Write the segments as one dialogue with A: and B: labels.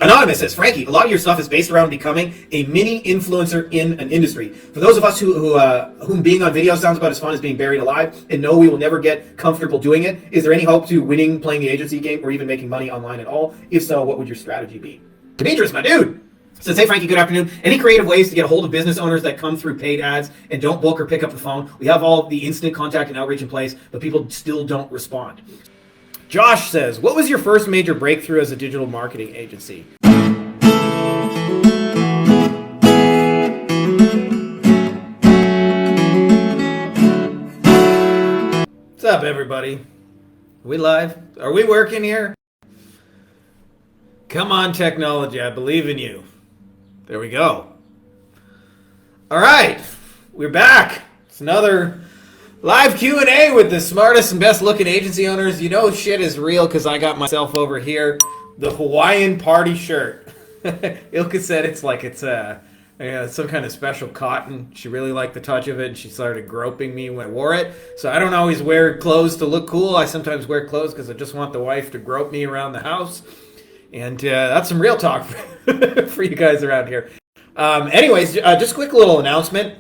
A: Anonymous says, Frankie, a lot of your stuff is based around becoming a mini influencer in an industry. For those of us whom being on video sounds about as fun as being buried alive and know we will never get comfortable doing it, is there any hope to winning, playing the agency game, or even making money online at all? If so, what would your strategy be? Demetrius, my dude, says, hey, Frankie, good afternoon. Any creative ways to get a hold of business owners that come through paid ads and don't book or pick up the phone? We have all the instant contact and outreach in place, but people still don't respond. Josh says, what was your first major breakthrough as a digital marketing agency? What's up, everybody? Are we live? Are we working here? Come on, technology. I believe in you. There we go. All right. We're back. It's another live Q&A with the smartest and best looking agency owners. You know shit is real because I got myself over here the Hawaiian party shirt. Ilka said it's like it's some kind of special cotton. She really liked the touch of it and she started groping me when I wore it. So I don't always wear clothes to look cool. I sometimes wear clothes because I just want the wife to grope me around the house. And that's some real talk for you guys around here. Anyways, just a quick little announcement.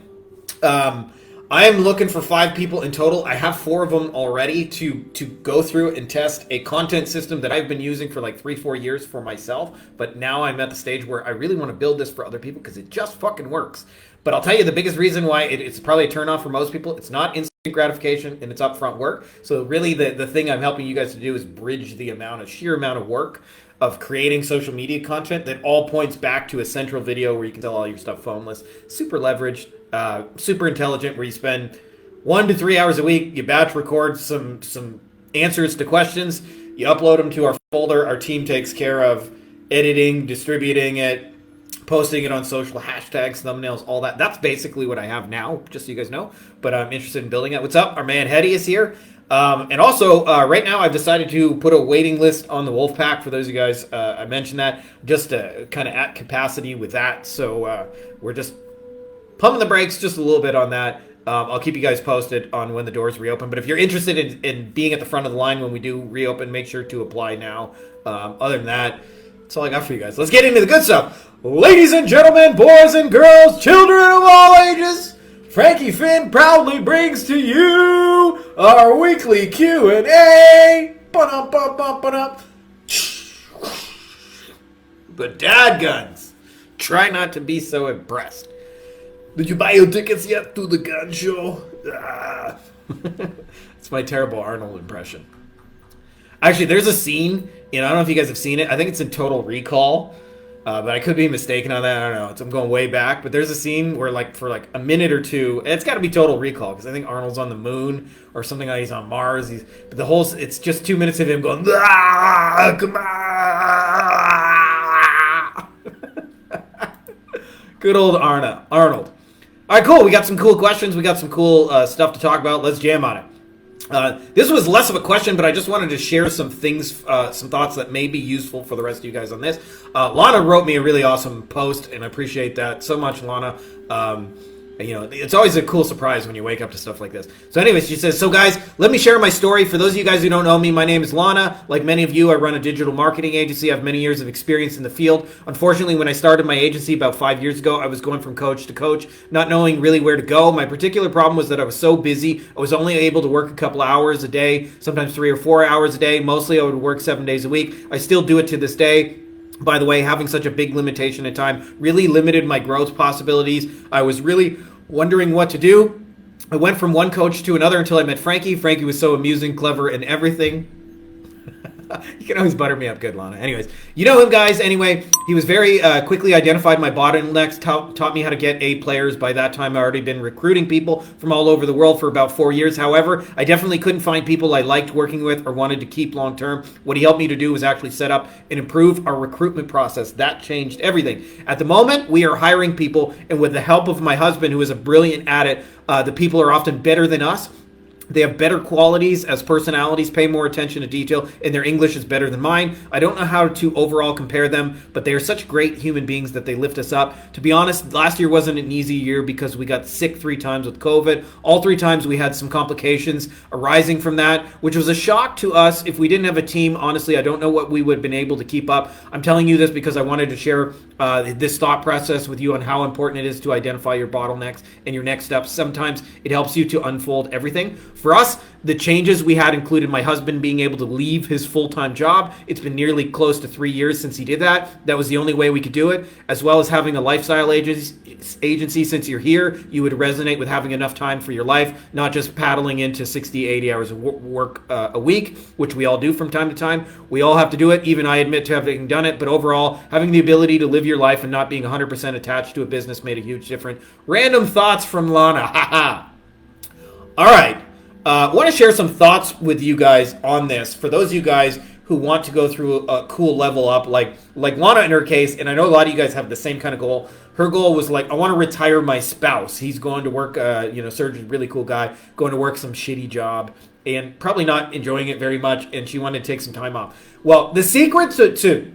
A: I am looking for 5 people in total. I have 4 of them already to go through and test a content system that I've been using for like 3-4 years for myself. But now I'm at the stage where I really want to build this for other people because it just fucking works. But I'll tell you the biggest reason why it's probably a turnoff for most people. It's not instant gratification and it's upfront work. So really the thing I'm helping you guys to do is bridge the sheer amount of work of creating social media content that all points back to a central video where you can sell all your stuff phoneless, super leveraged, super intelligent, where you spend 1 to 3 hours a week, you batch record some answers to questions, you upload them to our folder, our team takes care of editing, distributing it, posting it on social, hashtags, thumbnails, all that. That's basically what I have now, just so you guys know, but I'm interested in building it. What's up? Our man Hetty is here. And also, right now I've decided to put a waiting list on the Wolfpack. For those of you guys, I mentioned that, just kind of at capacity with that. So we're just pumping the brakes just a little bit on that. I'll keep you guys posted on when the doors reopen. But if you're interested in being at the front of the line when we do reopen, make sure to apply now. Other than that, that's all I got for you guys. Let's get into the good stuff. Ladies and gentlemen, boys and girls, children of all ages, Frankie Finn proudly brings to you our weekly Q&A. But dad guns, try not to be so impressed. Did you buy your tickets yet to the gun show? It's my terrible Arnold impression. Actually, there's a scene, I don't know if you guys have seen it. I think it's in Total Recall. But I could be mistaken on that. I don't know. I'm going way back. But there's a scene where, for a minute or two, and it's got to be Total Recall because I think Arnold's on the moon or something like he's on Mars. But it's just 2 minutes of him going, come on. Good old Arnold. All right, cool. We got some cool questions. We got some cool stuff to talk about. Let's jam on it. This was less of a question, but I just wanted to share some things, some thoughts that may be useful for the rest of you guys on this. Lana wrote me a really awesome post, and I appreciate that so much, Lana. It's always a cool surprise when you wake up to stuff like this. So anyways, she says, so guys, let me share my story. For those of you guys who don't know me, my name is Lana. Like many of you, I run a digital marketing agency. I have many years of experience in the field. Unfortunately, when I started my agency about 5 years ago, I was going from coach to coach, not knowing really where to go. My particular problem was that I was so busy. I was only able to work a couple hours a day, sometimes 3 or 4 hours a day. Mostly I would work 7 days a week. I still do it to this day. By the way, having such a big limitation in time really limited my growth possibilities. I was really wondering what to do. I went from one coach to another until I met Frankie. Frankie was so amusing, clever, and everything. You can always butter me up good, Lana. Anyways, you know him, guys. Anyway, he was very quickly identified my bottlenecks, taught me how to get A players. By that time, I already been recruiting people from all over the world for about 4 years. However, I definitely couldn't find people I liked working with or wanted to keep long term. What he helped me to do was actually set up and improve our recruitment process. That changed everything. At the moment, we are hiring people, and with the help of my husband, who is a brilliant at it, the people are often better than us. They have better qualities as personalities, pay more attention to detail, and their English is better than mine. I don't know how to overall compare them, but they are such great human beings that they lift us up. To be honest, last year wasn't an easy year because we got sick 3 times with COVID. All 3 times we had some complications arising from that, which was a shock to us. If we didn't have a team, honestly, I don't know what we would have been able to keep up. I'm telling you this because I wanted to share this thought process with you on how important it is to identify your bottlenecks and your next steps. Sometimes it helps you to unfold everything. For us, the changes we had included my husband being able to leave his full-time job. It's been nearly close to 3 years since he did that. That was the only way we could do it, as well as having a lifestyle agency. Since you're here, you would resonate with having enough time for your life, not just paddling into 60, 80 hours of work a week, which we all do from time to time. We all have to do it. Even I admit to having done it, but overall, having the ability to live your life and not being 100% attached to a business made a huge difference. Random thoughts from Lana. Haha. All right. I want to share some thoughts with you guys on this. For those of you guys who want to go through a cool level up, like Lana in her case, and I know a lot of you guys have the same kind of goal. Her goal was like, I want to retire my spouse. He's going to work, surgeon, really cool guy, going to work some shitty job and probably not enjoying it very much, and she wanted to take some time off. Well, the secret to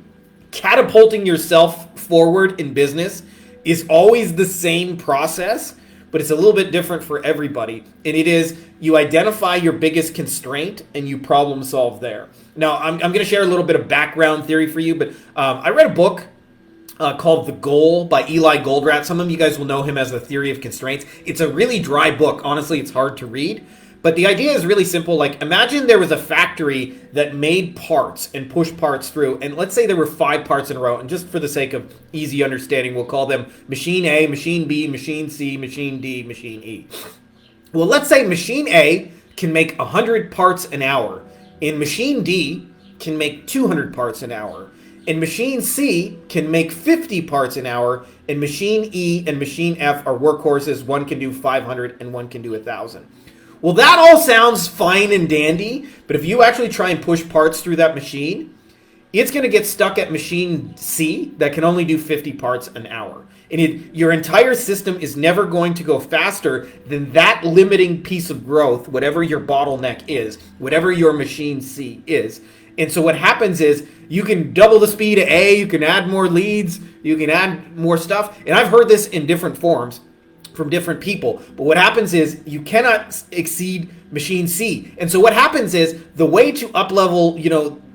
A: catapulting yourself forward in business is always the same process, but it's a little bit different for everybody. And it is, you identify your biggest constraint and you problem solve there. Now, I'm going to share a little bit of background theory for you, but I read a book called The Goal by Eli Goldratt. Some of you guys will know him as The Theory of Constraints. It's a really dry book. Honestly, it's hard to read. But the idea is really simple. Like, imagine there was a factory that made parts and pushed parts through. And let's say there were 5 parts in a row. And just for the sake of easy understanding, we'll call them machine A, machine B, machine C, machine D, machine E. Well, let's say machine A can make 100 parts an hour. And machine D can make 200 parts an hour. And machine C can make 50 parts an hour. And machine E and machine F are workhorses. One can do 500 and one can do 1,000. Well, that all sounds fine and dandy, but if you actually try and push parts through that machine, it's going to get stuck at machine C that can only do 50 parts an hour. And your entire system is never going to go faster than that limiting piece of growth, whatever your bottleneck is, whatever your machine C is. And so what happens is you can double the speed of A, you can add more leads, you can add more stuff. And I've heard this in different forms from different people. But what happens is you cannot exceed machine C. And so what happens is the way to up-level,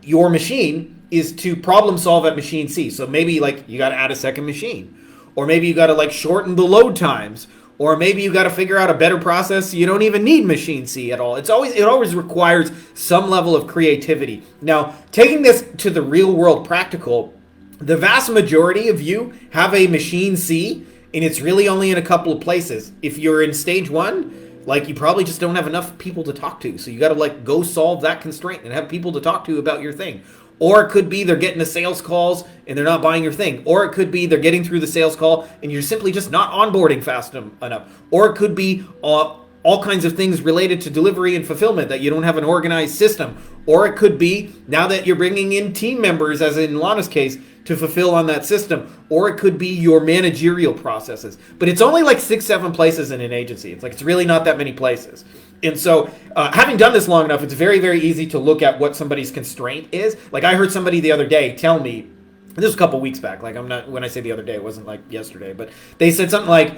A: your machine is to problem solve at machine C. So maybe like you got to add a second machine, or maybe you got to like shorten the load times, or maybe you got to figure out a better process so you don't even need machine C at all. It always requires some level of creativity. Now, taking this to the real world practical, the vast majority of you have a machine C, and it's really only in a couple of places. If you're in stage 1, like, you probably just don't have enough people to talk to. So you got to like go solve that constraint and have people to talk to about your thing. Or it could be they're getting the sales calls and they're not buying your thing. Or it could be they're getting through the sales call and you're simply just not onboarding fast enough. Or it could be all kinds of things related to delivery and fulfillment that you don't have an organized system. Or it could be now that you're bringing in team members, as in Lana's case, to fulfill on that system. Or it could be your managerial processes. But it's only like 6, 7 places in an agency. It's really not that many places. And so having done this long enough, it's very, very easy to look at what somebody's constraint is. Like, I heard somebody the other day tell me, this was a couple weeks back, like, when I say the other day, it wasn't like yesterday, but they said something like,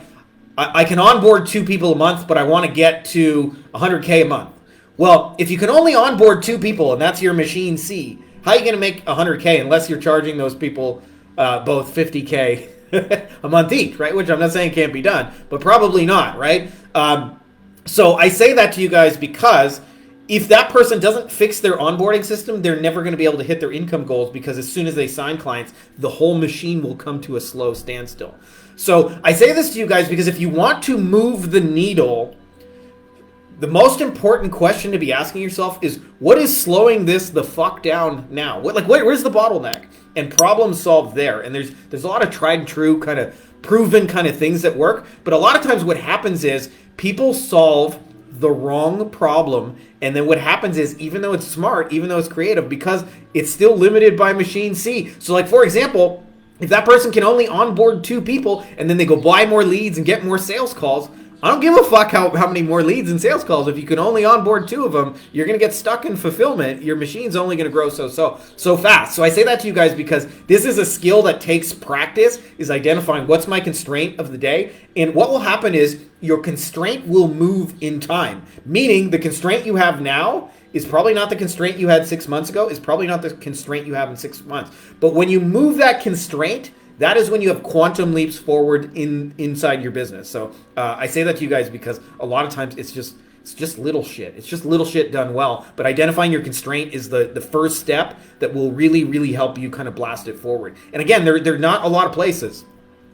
A: I can onboard 2 people a month, but I want to get to 100K a month. Well, if you can only onboard 2 people and that's your machine C, how are you going to make 100K unless you're charging those people both 50K a month each, right? Which I'm not saying can't be done, but probably not, right? So I say that to you guys because if that person doesn't fix their onboarding system, they're never going to be able to hit their income goals, because as soon as they sign clients, the whole machine will come to a slow standstill. So I say this to you guys because if you want to move the needle, the most important question to be asking yourself is, what is slowing this the fuck down now? Where's the bottleneck? And problem solve there. And there's a lot of tried and true kind of proven kind of things that work. But a lot of times what happens is people solve the wrong problem. And then what happens is, even though it's smart, even though it's creative, because it's still limited by machine C. So like, for example, if that person can only onboard 2 people and then they go buy more leads and get more sales calls, I don't give a fuck how many more leads and sales calls. If you can only onboard 2 of them, you're going to get stuck in fulfillment. Your machine's only going to grow so fast. So I say that to you guys because this is a skill that takes practice, is identifying what's my constraint of the day. And what will happen is your constraint will move in time, meaning the constraint you have now is probably not the constraint you had 6 months ago, is probably not the constraint you have in 6 months. But when you move that constraint, that is when you have quantum leaps forward inside your business. So I say that to you guys because a lot of times it's just little shit. It's just little shit done well. But identifying your constraint is the first step that will really, really help you kind of blast it forward. And again, there are not a lot of places.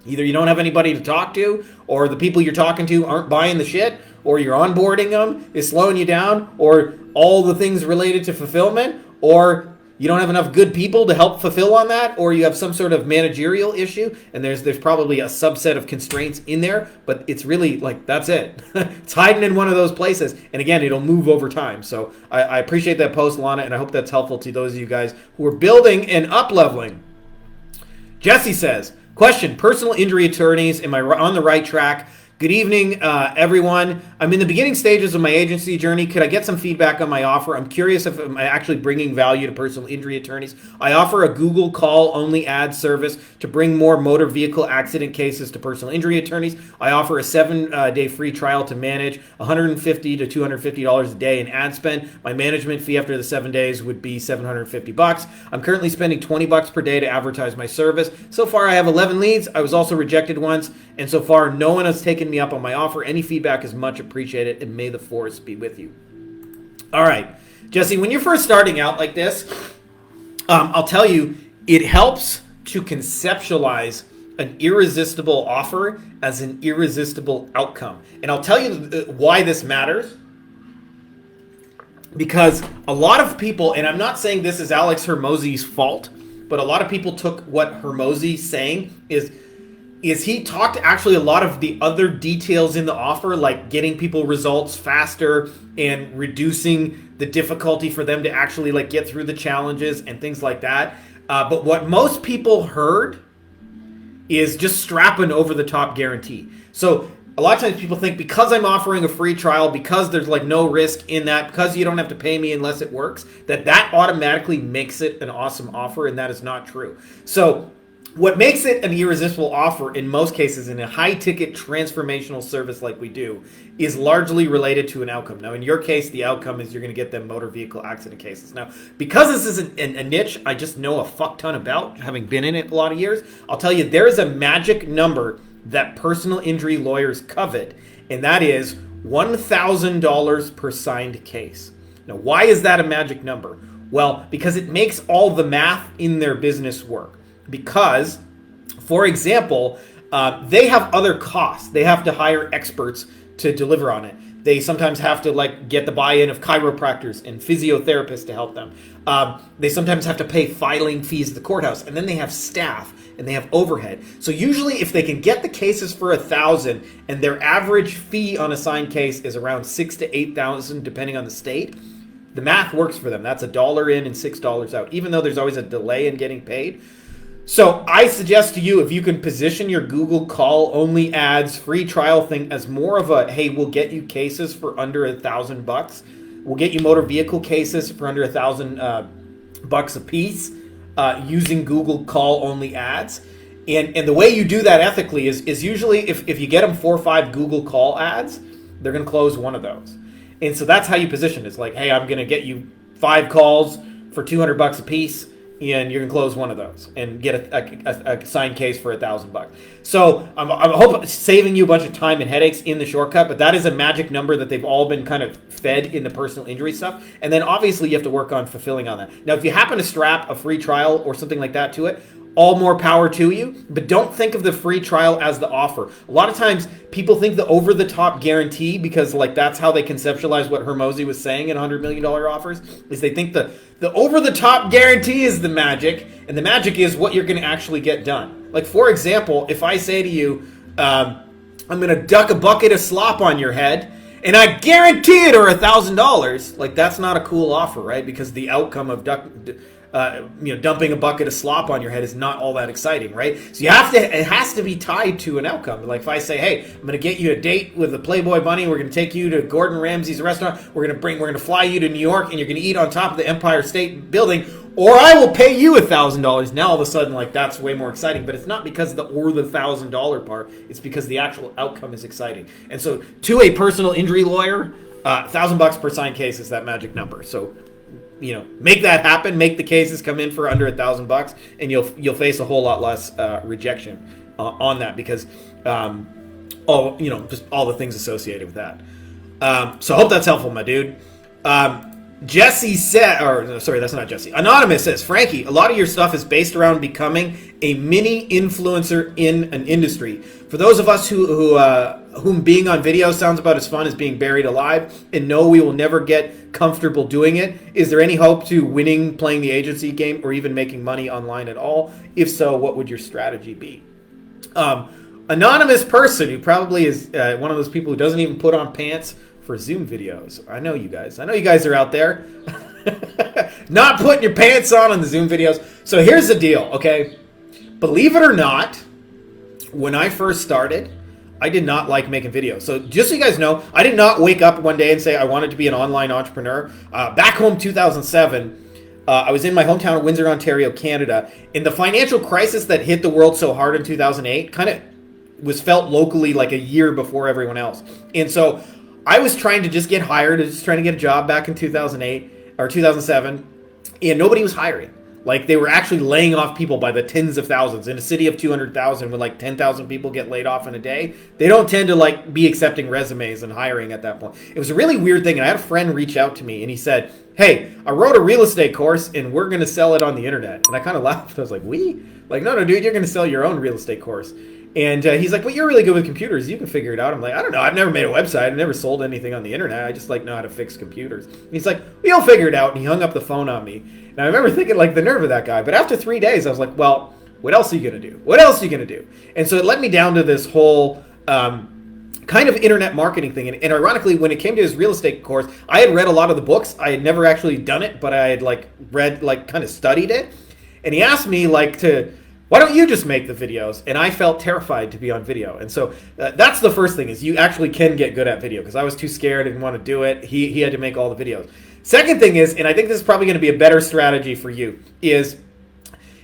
A: Either you don't have anybody to talk to, or the people you're talking to aren't buying the shit, or you're onboarding them is slowing you down, or all the things related to fulfillment, or you don't have enough good people to help fulfill on that, or you have some sort of managerial issue, and there's probably a subset of constraints in there, but it's really like, that's it. It's hiding in one of those places, and again, it'll move over time. So I appreciate that post, Lana, and I hope that's helpful to those of you guys who are building and up-leveling. Jesse says, question, personal injury attorneys, am I on the right track? Good evening, everyone. I'm in the beginning stages of my agency journey. Could I get some feedback on my offer? I'm curious if I'm actually bringing value to personal injury attorneys. I offer a Google call-only ad service to bring more motor vehicle accident cases to personal injury attorneys. I offer a 7-day free trial to manage $150 to $250 a day in ad spend. My management fee after the 7 days would be $750. I'm currently spending $20 per day to advertise my service. So far, I have 11 leads. I was also rejected once, and so far, no one has taken me up on my offer. Any feedback is much appreciated, and may the force be with you. All right, Jesse, when you're first starting out like this, I'll tell you, it helps to conceptualize an irresistible offer as an irresistible outcome. And I'll tell you why this matters. Because a lot of people, and I'm not saying this is Alex Hormozi's fault, but a lot of people took what Hormozi's saying is he talked actually a lot of the other details in the offer, like getting people results faster and reducing the difficulty for them to actually like get through the challenges and things like that. But what most people heard is just strap an over-the-top guarantee. So a lot of times people think because I'm offering a free trial, because there's like no risk in that, because you don't have to pay me unless it works, that automatically makes it an awesome offer, and that is not true. So what makes it an irresistible offer in most cases in a high-ticket transformational service like we do is largely related to an outcome. Now, in your case, the outcome is you're going to get them motor vehicle accident cases. Now, because this is a niche I just know a fuck ton about, having been in it a lot of years, I'll tell you there is a magic number that personal injury lawyers covet, and that is $1,000 per signed case. Now, why is that a magic number? Well, because it makes all the math in their business work. Because, for example, they have other costs. They have to hire experts to deliver on it. They sometimes have to like get the buy-in of chiropractors and physiotherapists to help them. They sometimes have to pay filing fees at the courthouse, and then they have staff and they have overhead. So usually, if they can get the cases for $1,000 and their average fee on a signed case is around $6,000 to $8,000, depending on the state, the math works for them. That's $1 in and $6 out, even though there's always a delay in getting paid. So I suggest to you, if you can position your Google call-only ads free trial thing as more of a, hey, we'll get you cases for under $1,000. We'll get you motor vehicle cases for under $1,000 a piece using Google call-only ads. And the way you do that ethically is usually if you get them 4 or 5 Google call ads, they're going to close one of those. And so that's how you position it. It's like, hey, I'm going to get you 5 calls for $200 a piece, and you're going to close one of those and get a signed case for $1,000. So I'm hoping saving you a bunch of time and headaches in the shortcut, but that is a magic number that they've all been kind of fed in the personal injury stuff. And then obviously you have to work on fulfilling on that. Now, if you happen to strap a free trial or something like that to it, all more power to you, but don't think of the free trial as the offer. A lot of times people think the over-the-top guarantee, because like that's how they conceptualize what Hormozi was saying in $100 million offers, is they think the over-the-top guarantee is the magic, and the magic is what you're going to actually get done. Like, for example, if I say to you, I'm going to duck a bucket of slop on your head, and I guarantee it or $1,000, like that's not a cool offer, right? Because the outcome of dumping a bucket of slop on your head is not all that exciting, right? So it has to be tied to an outcome. Like if I say, hey, I'm going to get you a date with the Playboy Bunny, we're going to take you to Gordon Ramsay's restaurant, we're going to fly you to New York, and you're going to eat on top of the Empire State Building, or I will pay you $1,000. Now all of a sudden, like, that's way more exciting. But it's not because of the $1,000 part. It's because the actual outcome is exciting. And so, to a personal injury lawyer, $1,000 per signed case is that magic number. So, make that happen. Make the cases come in for under $1,000, and you'll face a whole lot less rejection on that because just all the things associated with that. So I hope that's helpful, my dude. Jesse said, or sorry, that's not Jesse. Anonymous says, Frankie, a lot of your stuff is based around becoming a mini influencer in an industry. For those of us whom being on video sounds about as fun as being buried alive and know we will never get comfortable doing it, is there any hope to winning playing the agency game or even making money online at all? If so, what would your strategy be? Anonymous person who probably is one of those people who doesn't even put on pants for Zoom videos. I know you guys. I know you guys are out there not putting your pants on the Zoom videos. So here's the deal, okay? Believe it or not, when I first started, I did not like making videos. So just so you guys know, I did not wake up one day and say I wanted to be an online entrepreneur. Back home 2007, I was in my hometown of Windsor, Ontario, Canada. And the financial crisis that hit the world so hard in 2008 kind of was felt locally like a year before everyone else. And so I was trying to just get hired. I was just trying to get a job back in 2008 or 2007, and nobody was hiring. Like, they were actually laying off people by the tens of thousands. In a city of 200,000, when like 10,000 people get laid off in a day, they don't tend to like be accepting resumes and hiring at that point. It was a really weird thing, and I had a friend reach out to me, and he said, hey, I wrote a real estate course, and we're going to sell it on the internet. And I kind of laughed. I was like, we? Like, no, dude, you're going to sell your own real estate course. And he's like, well, you're really good with computers. You can figure it out. I'm like, I don't know. I've never made a website. I've never sold anything on the internet. I just like know how to fix computers. And he's like, well, you'll figure it out. And he hung up the phone on me. And I remember thinking, like, the nerve of that guy. But after 3 days, I was like, well, what else are you going to do? What else are you going to do? And so it led me down to this whole kind of internet marketing thing. And ironically, when it came to his real estate course, I had read a lot of the books. I had never actually done it, but I had like read, like kind of studied it. And he asked me like why don't you just make the videos? And I felt terrified to be on video. And so that's the first thing, is you actually can get good at video, because I was too scared, didn't want to do it. He had to make all the videos. Second thing is, and I think this is probably going to be a better strategy for you, is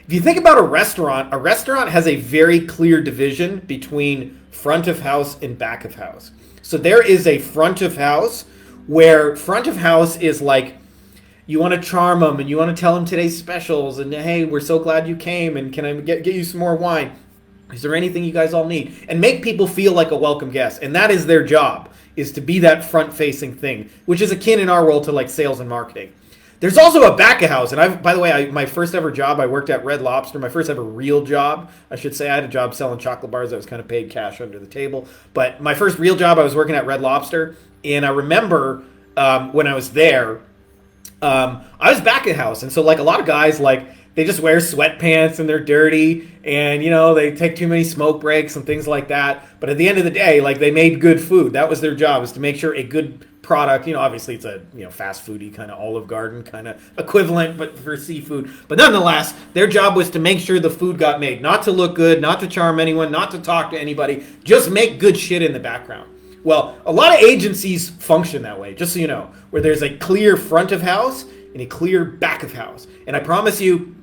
A: if you think about a restaurant has a very clear division between front of house and back of house. So there is a front of house where front of house is like, you want to charm them, and you want to tell them today's specials, and hey, we're so glad you came, and can I get you some more wine? Is there anything you guys all need? And make people feel like a welcome guest. And that is their job, is to be that front-facing thing, which is akin in our world to like sales and marketing. There's also a back of house. And by the way, my first ever job, I worked at Red Lobster. My first ever real job, I should say. I had a job selling chocolate bars that was kind of paid cash under the table. But my first real job, I was working at Red Lobster. And I remember when I was there, I was back of house. And so like a lot of guys, like, they just wear sweatpants and they're dirty, and they take too many smoke breaks and things like that. But at the end of the day, like, they made good food. That was their job, is to make sure a good product, obviously it's a fast foody kind of Olive Garden kind of equivalent, but for seafood. But nonetheless, their job was to make sure the food got made, not to look good, not to charm anyone, not to talk to anybody, just make good shit in the background. Well, a lot of agencies function that way, just so you know, where there's a clear front of house and a clear back of house. And I promise you,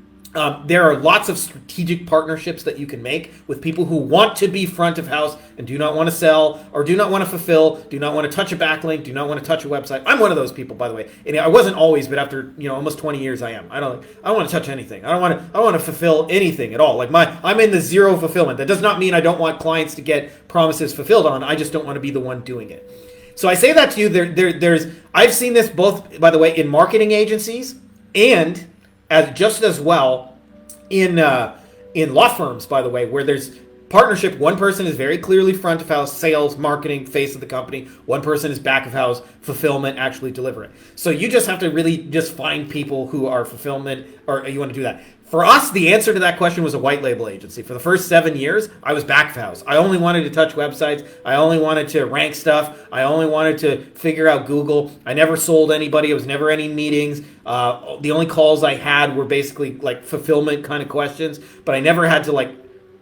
A: there are lots of strategic partnerships that you can make with people who want to be front of house and do not want to sell, or do not want to fulfill, do not want to touch a backlink, do not want to touch a website. I'm one of those people, by the way. And I wasn't always, but after almost 20 years, I am. I don't want to touch anything. I don't want to fulfill anything at all. Like I'm in the zero fulfillment. That does not mean I don't want clients to get promises fulfilled on. I just don't want to be the one doing it. So I say that to you. I've seen this both, by the way, in marketing agencies and just as well in law firms, by the way, where there's partnership. One person is very clearly front of house, sales, marketing, face of the company. One person is back of house, fulfillment, actually deliver it. So you just have to really just find people who are fulfillment, or you want to do that. For us, the answer to that question was a white label agency. For the first 7 years, I was back of house. I only wanted to touch websites. I only wanted to rank stuff. I only wanted to figure out Google. I never sold anybody. It was never any meetings. The only calls I had were basically like fulfillment kind of questions, but I never had to like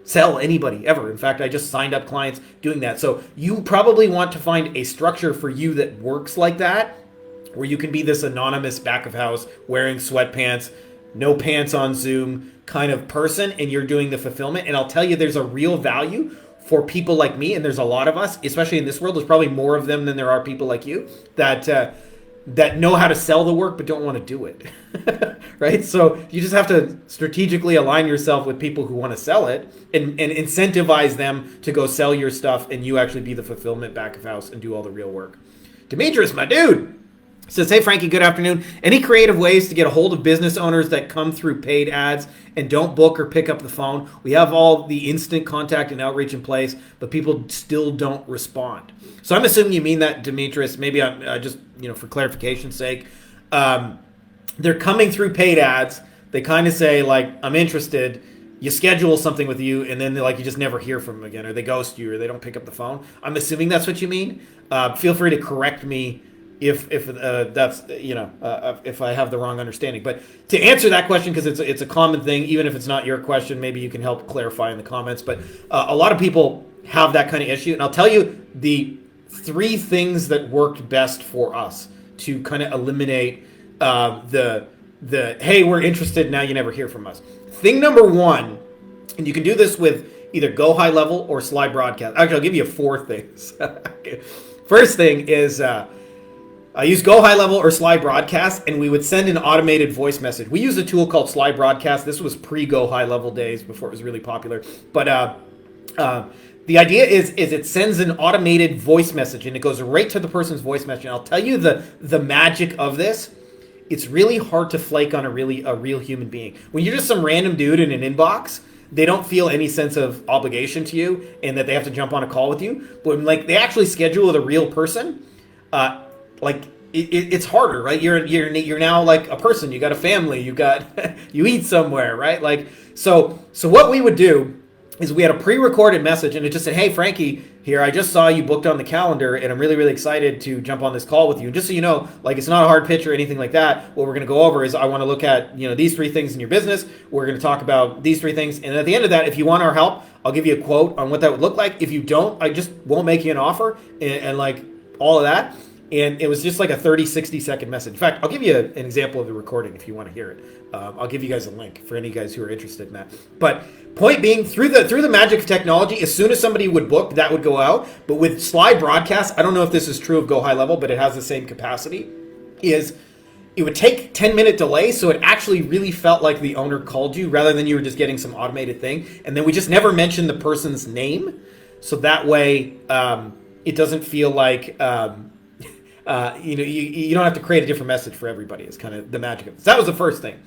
A: sell anybody ever. In fact, I just signed up clients doing that. So you probably want to find a structure for you that works like that, where you can be this anonymous back of house wearing sweatpants, no pants on Zoom kind of person, and you're doing the fulfillment. And I'll tell you, there's a real value for people like me, and there's a lot of us, especially in this world. There's probably more of them than there are people like you that know how to sell the work but don't want to do it, right? So you just have to strategically align yourself with people who want to sell it and incentivize them to go sell your stuff, and you actually be the fulfillment back of house and do all the real work. Demetrius, my dude, says, hey, Frankie, good afternoon. Any creative ways to get a hold of business owners that come through paid ads and don't book or pick up the phone? We have all the instant contact and outreach in place, but people still don't respond. So I'm assuming you mean that, Demetrius. Maybe I'm just, for clarification's sake. They're coming through paid ads. They kind of say, like, I'm interested. You schedule something with you, and then you just never hear from them again, or they ghost you, or they don't pick up the phone. I'm assuming that's what you mean. Feel free to correct me if that's if I have the wrong understanding. But to answer that question, because it's a common thing, even if it's not your question, maybe you can help clarify in the comments. But a lot of people have that kind of issue, and I'll tell you the 3 things that worked best for us to kind of eliminate the hey, we're interested, now you never hear from us. Thing number 1, and you can do this with either Go High Level or Slide Broadcast. Actually, I'll give you 4 things. First thing is I use Go High Level or Slide Broadcast, and we would send an automated voice message. We use a tool called Slide Broadcast. This was pre-Go High Level days, before it was really popular. But the idea is it sends an automated voice message, and it goes right to the person's voice message. And I'll tell you the magic of this. It's really hard to flake on a real human being. When you're just some random dude in an inbox, they don't feel any sense of obligation to you and that they have to jump on a call with you. But when they actually schedule with a real person, it's harder, right? You're now like a person. You got a family. You eat somewhere, right? So what we would do is we had a pre-recorded message, and it just said, hey, Frankie here, I just saw you booked on the calendar, and I'm really, really excited to jump on this call with you. And just so you know, it's not a hard pitch or anything like that. What we're going to go over is I want to look at, these 3 things in your business. We're going to talk about these 3 things. And at the end of that, if you want our help, I'll give you a quote on what that would look like. If you don't, I just won't make you an offer and all of that. And it was just like a 30, 60-second message. In fact, I'll give you an example of the recording if you want to hear it. I'll give you guys a link for any guys who are interested in that. But point being, through the magic of technology, as soon as somebody would book, that would go out. But with Slide Broadcast, I don't know if this is true of Go High Level, but it has the same capacity, is it would take 10-minute delay, so it actually really felt like the owner called you rather than you were just getting some automated thing. And then we just never mentioned the person's name, so that way it doesn't feel like... you don't have to create a different message for everybody. It's kind of the magic of it. So that was the first thing.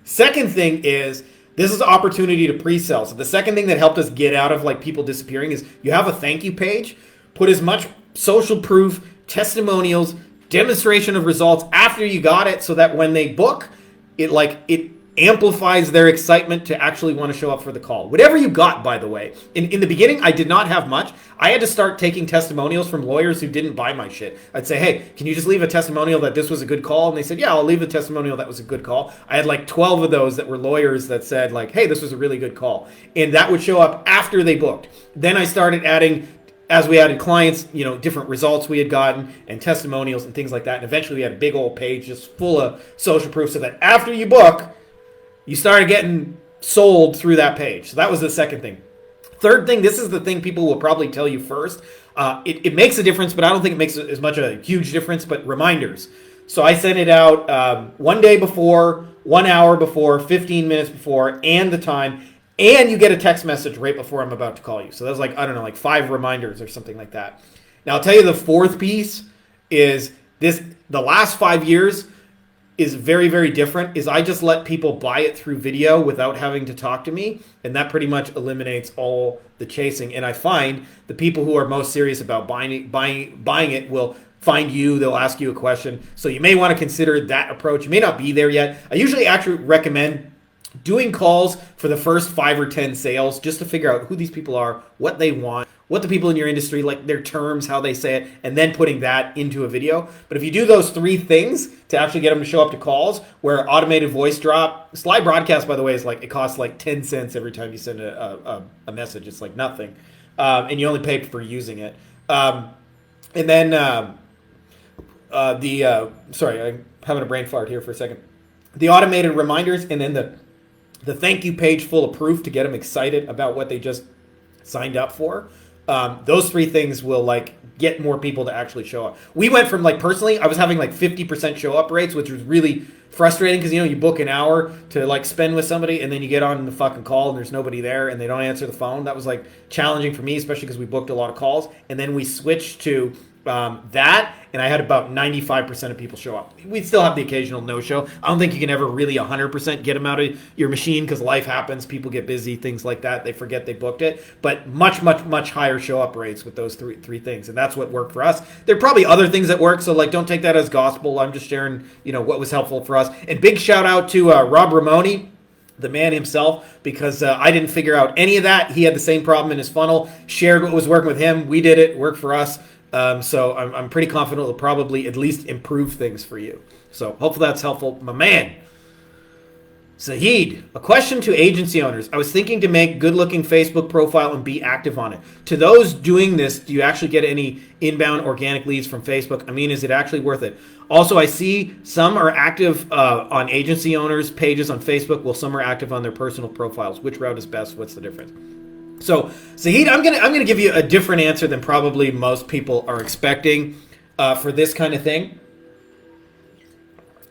A: Second thing is, this is opportunity to pre-sell. So the second thing that helped us get out of people disappearing is you have a thank you page. Put as much social proof, testimonials, demonstration of results after you got it, so that when they book, it amplifies their excitement to actually want to show up for the call. Whatever you got, by the way. In the beginning, I did not have much. I had to start taking testimonials from lawyers who didn't buy my shit. I'd say, hey, can you just leave a testimonial that this was a good call? And they said, yeah, I'll leave a testimonial that was a good call. I had 12 of those that were lawyers that said hey, this was a really good call. And that would show up after they booked. Then I started adding, as we added clients, different results we had gotten and testimonials and things like that. And eventually we had a big old page just full of social proof, so that after you book, you started getting sold through that page. So that was the second thing. Third thing, this is the thing people will probably tell you first. It makes a difference, but I don't think it makes as much a huge difference, but reminders. So I sent it out 1 day before, 1 hour before, 15 minutes before, and the time. And you get a text message right before I'm about to call you. So that's 5 reminders or something like that. Now I'll tell you the fourth piece is this. The last 5 years is very, very different, is I just let people buy it through video without having to talk to me, and that pretty much eliminates all the chasing. And I find the people who are most serious about buying it will find you, they'll ask you a question. So you may want to consider that approach. You may not be there yet. I usually actually recommend doing calls for the first 5 or 10 sales just to figure out who these people are, what they want, what the people in your industry like, their terms, how they say it, and then putting that into a video. But if you do those 3 things to actually get them to show up to calls, where automated voice drop, live broadcast, by the way, is like, it costs like 10 cents every time you send a message. It's like nothing. And you only pay for using it. And then sorry, I'm having a brain fart here for a second. The automated reminders, and then the thank you page full of proof to get them excited about what they just signed up for. Those 3 things will like get more people to actually show up. We went from like, personally, I was having like 50% show up rates, which was really frustrating because, you book an hour to like spend with somebody and then you get on the fucking call and there's nobody there and they don't answer the phone. That was like challenging for me, especially because we booked a lot of calls. And then we switched to that, and I had about 95% of people show up. We'd still have the occasional no-show. I don't think you can ever really 100% get them out of your machine because life happens. People get busy, things like that. They forget they booked it. But much, much, much higher show-up rates with those three things, and that's what worked for us. There are probably other things that work, so like don't take that as gospel. I'm just sharing, what was helpful for us. And big shout-out to Rob Ramoni, the man himself, because I didn't figure out any of that. He had the same problem in his funnel, shared what was working with him. We did it, worked for us. So I'm pretty confident it'll probably at least improve things for you. So hopefully that's helpful. My man, Zahid, a question to agency owners. I was thinking to make good-looking Facebook profile and be active on it. To those doing this, do you actually get any inbound organic leads from Facebook? I mean, is it actually worth it? Also, I see some are active on agency owners' pages on Facebook, while some are active on their personal profiles. Which route is best? What's the difference? So, Zahid, I'm gonna give you a different answer than probably most people are expecting for this kind of thing.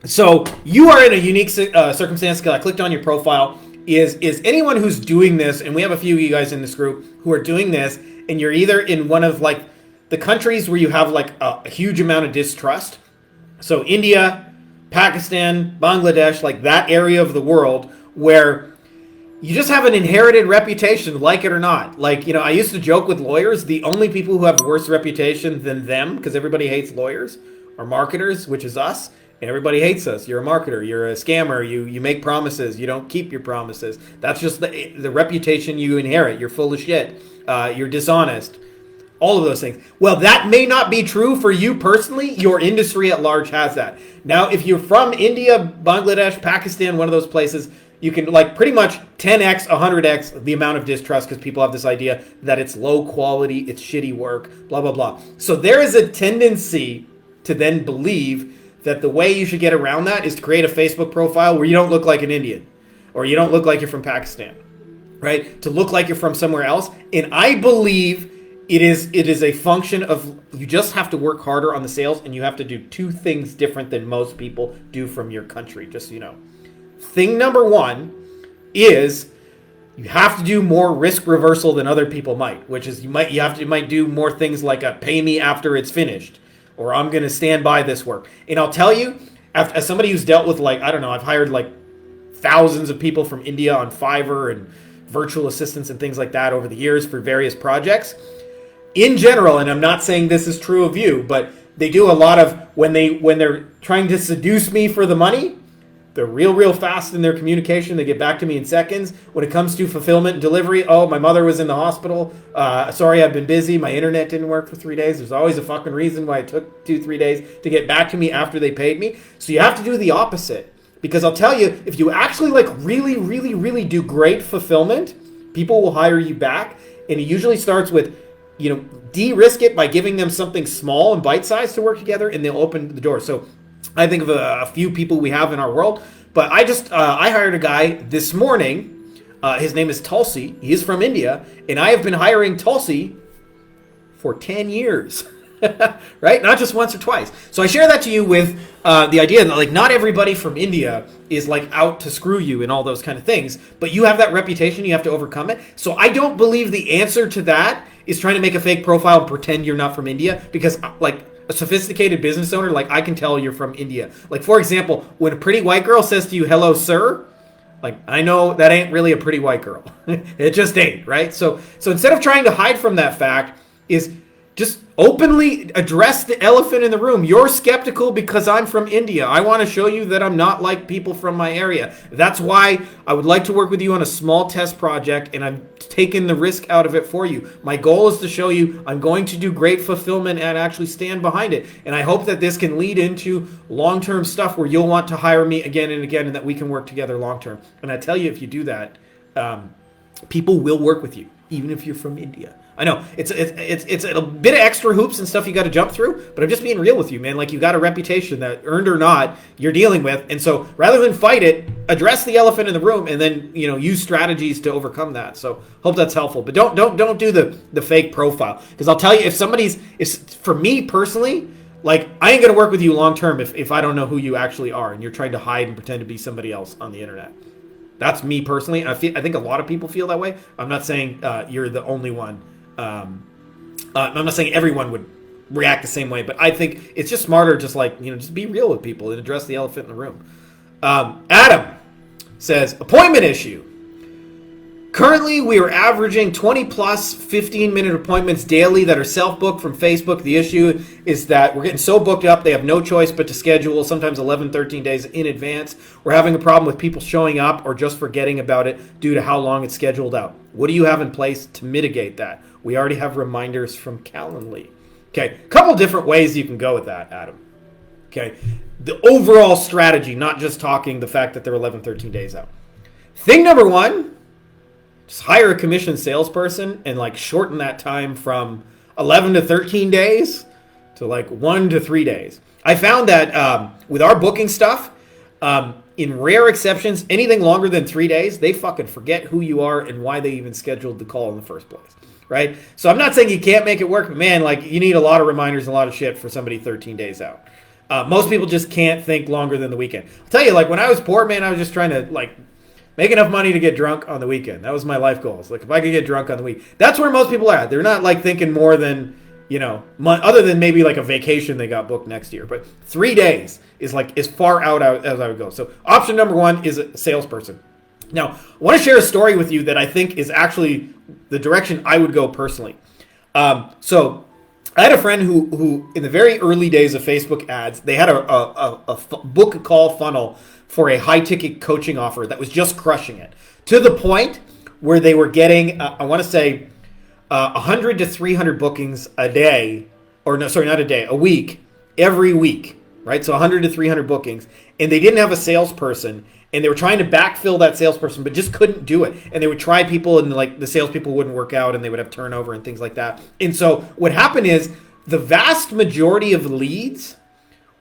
A: So, you are in a unique circumstance because I clicked on your profile. Is anyone who's doing this, and we have a few of you guys in this group who are doing this, and you're either in one of like the countries where you have like a huge amount of distrust. So, India, Pakistan, Bangladesh, like that area of the world where you just have an inherited reputation, like it or not. Like, I used to joke with lawyers, the only people who have a worse reputation than them, because everybody hates lawyers, are marketers, which is us, and everybody hates us. You're a marketer, you're a scammer, you make promises, you don't keep your promises. That's just the reputation you inherit. You're full of shit, you're dishonest, all of those things. Well, that may not be true for you personally. Your industry at large has that. Now, if you're from India, Bangladesh, Pakistan, one of those places, you can like pretty much 10x, 100x the amount of distrust because people have this idea that it's low quality, it's shitty work, blah, blah, blah. So there is a tendency to then believe that the way you should get around that is to create a Facebook profile where you don't look like an Indian or you don't look like you're from Pakistan, right? To look like you're from somewhere else. And I believe it is a function of you just have to work harder on the sales and you have to do 2 things different than most people do from your country, just so you know. Thing number 1 is you have to do more risk reversal than other people might, which is you might do more things like a pay me after it's finished, or I'm going to stand by this work. And I'll tell you, as somebody who's dealt with like, I don't know, I've hired like thousands of people from India on Fiverr and virtual assistants and things like that over the years for various projects. In general, and I'm not saying this is true of you, but they do a lot of when they're trying to seduce me for the money. They're real fast in their communication. They get back to me in seconds. When it comes to fulfillment and delivery, oh, my mother was in the hospital. Sorry, I've been busy. My internet didn't work for 3 days. There's always a fucking reason why it took 2-3 days to get back to me after they paid me. So you have to do the opposite. Because I'll tell you, if you actually like really do great fulfillment, people will hire you back. And it usually starts with, de-risk it by giving them something small and bite-sized to work together, and they'll open the door. So I think of a few people we have in our world, but I hired a guy this morning. His name is Tulsi. He is from India, and I have been hiring Tulsi for 10 years, right? Not just once or twice. So I share that to you with the idea that like not everybody from India is like out to screw you and all those kind of things, but you have that reputation, you have to overcome it. So I don't believe the answer to that is trying to make a fake profile and pretend you're not from India, because like a sophisticated business owner, like I can tell you're from India. Like for example, when a pretty white girl says to you, "Hello, sir," like I know that ain't really a pretty white girl. It just ain't, right? So instead of trying to hide from that fact, is Just openly address the elephant in the room. You're skeptical because I'm from India. I want to show you that I'm not like people from my area. That's why I would like to work with you on a small test project, and I've taken the risk out of it for you. My goal is to show you I'm going to do great fulfillment and actually stand behind it. And I hope that this can lead into long-term stuff where you'll want to hire me again and again, and that we can work together long-term. And I tell you, if you do that, people will work with you, even if you're from India. I know it's a bit of extra hoops and stuff you got to jump through, but I'm just being real with you, man. Like, you got a reputation that, earned or not, you're dealing with, and so rather than fight it, address the elephant in the room, and then use strategies to overcome that. So hope that's helpful, but don't do the fake profile, because I'll tell you, if for me personally, like, I ain't gonna work with you long term if I don't know who you actually are and you're trying to hide and pretend to be somebody else on the internet. That's me personally. I think a lot of people feel that way. I'm not saying you're the only one. I'm not saying everyone would react the same way, but I think it's just smarter, just be real with people and address the elephant in the room. Adam says, appointment issue. Currently, we are averaging 20 plus 15-minute appointments daily that are self-booked from Facebook. The issue is that we're getting so booked up, they have no choice but to schedule, sometimes 11, 13 days in advance. We're having a problem with people showing up or just forgetting about it due to how long it's scheduled out. What do you have in place to mitigate that? We already have reminders from Calendly. Okay, a couple different ways you can go with that, Adam. Okay, the overall strategy, not just talking the fact that they're 11, 13 days out. Thing number one, just hire a commissioned salesperson and shorten that time from 11 to 13 days to 1 to 3 days. I found that with our booking stuff, in rare exceptions, anything longer than 3 days, they fucking forget who you are and why they even scheduled the call in the first place. Right? So I'm not saying you can't make it work, but man, you need a lot of reminders and a lot of shit for somebody 13 days out. Most people just can't think longer than the weekend. I'll tell you, when I was poor, man, I was just trying to make enough money to get drunk on the weekend. That was my life goals. If I could get drunk on the week, that's where most people are at. They're not thinking more than, other than maybe a vacation they got booked next year. But 3 days is as far out as I would go. So option number one is a salesperson. Now, I want to share a story with you that I think is actually the direction I would go personally. So I had a friend who in the very early days of Facebook ads, they had a book call funnel for a high-ticket coaching offer that was just crushing it, to the point where they were getting, I want to say, 100 to 300 bookings a day, or no, sorry, not a day, a week, every week, right? So 100 to 300 bookings, and they didn't have a salesperson, and they were trying to backfill that salesperson, but just couldn't do it. And they would try people, and the salespeople wouldn't work out, and they would have turnover and things like that. And so what happened is the vast majority of leads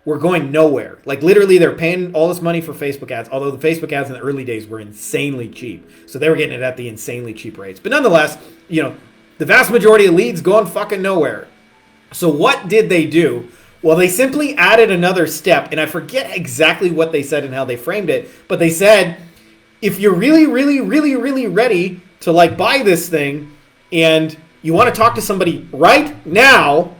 A: were going nowhere. Literally, they're paying all this money for Facebook ads, although the Facebook ads in the early days were insanely cheap. So they were getting it at the insanely cheap rates. But nonetheless, the vast majority of leads going fucking nowhere. So what did they do? Well, they simply added another step, and I forget exactly what they said and how they framed it, but they said, if you're really, really, really, really ready to buy this thing and you want to talk to somebody right now,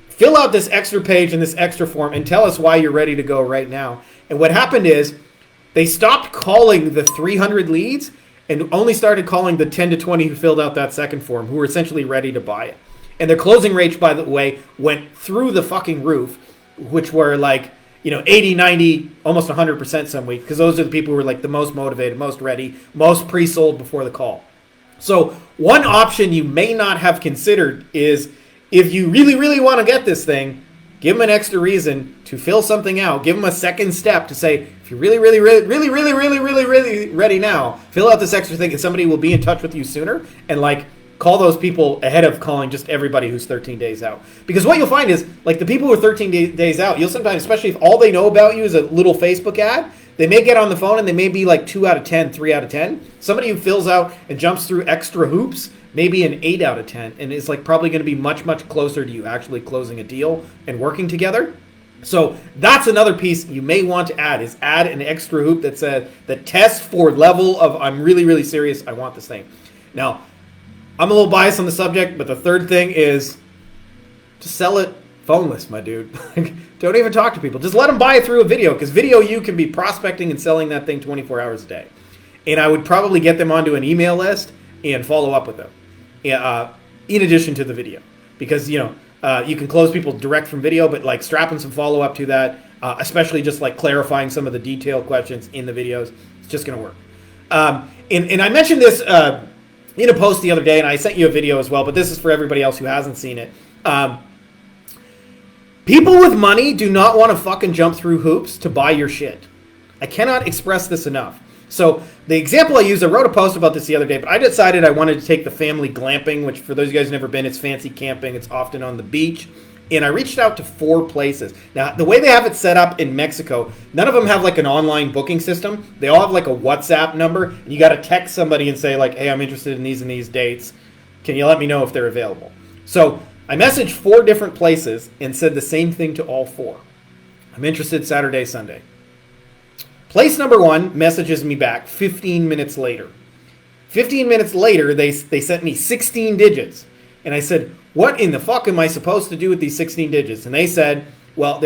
A: fill out this extra page and this extra form and tell us why you're ready to go right now. And what happened is they stopped calling the 300 leads and only started calling the 10 to 20 who filled out that second form, who were essentially ready to buy it. And their closing rates, by the way, went through the fucking roof, which were 80, 90, almost 100% some weeks, because those are the people who were the most motivated, most ready, most pre-sold before the call. So one option you may not have considered is, if you really, really want to get this thing, give them an extra reason to fill something out. Give them a second step to say, if you're really, really, really, really, really, really, really, really ready now, fill out this extra thing, and somebody will be in touch with you sooner. And call those people ahead of calling just everybody who's 13 days out. Because what you'll find is, the people who are 13 days out, you'll sometimes, especially if all they know about you is a little Facebook ad, they may get on the phone and they may be 2 out of 10, 3 out of 10. Somebody who fills out and jumps through extra hoops may be an 8 out of 10 and is probably going to be much, much closer to you actually closing a deal and working together. So that's another piece you may want to add, is add an extra hoop that says the test for level of I'm really, really serious, I want this thing. Now, I'm a little biased on the subject, but the third thing is just sell it phoneless, my dude. Don't even talk to people. Just let them buy it through a video, because video you can be prospecting and selling that thing 24 hours a day. And I would probably get them onto an email list and follow up with them in addition to the video. Because, You can close people direct from video, but like strapping some follow up to that, especially just like clarifying some of the detailed questions in the videos, it's just going to work. And I mentioned this in a post the other day, and I sent you a video as well, but this is for everybody else who hasn't seen it. People with money do not want to fucking jump through hoops to buy your shit. I cannot express this enough. So the example I used, I wrote a post about this the other day, but I decided I wanted to take the family glamping, which for those of you guys who've never been, it's fancy camping. It's often on the beach. And I reached out to 4 places. Now, the way they have it set up in Mexico, none of them have like an online booking system. They all have like a WhatsApp number. And you got to text somebody and say like, hey, I'm interested in these and these dates. Can you let me know if they're available? So I messaged 4 different places and said the same thing to all 4. I'm interested Saturday, Sunday. Place number 1 messages me back 15 minutes later. 15 minutes later, they sent me 16 digits. And I said, what in the fuck am I supposed to do with these 16 digits? And they said, well,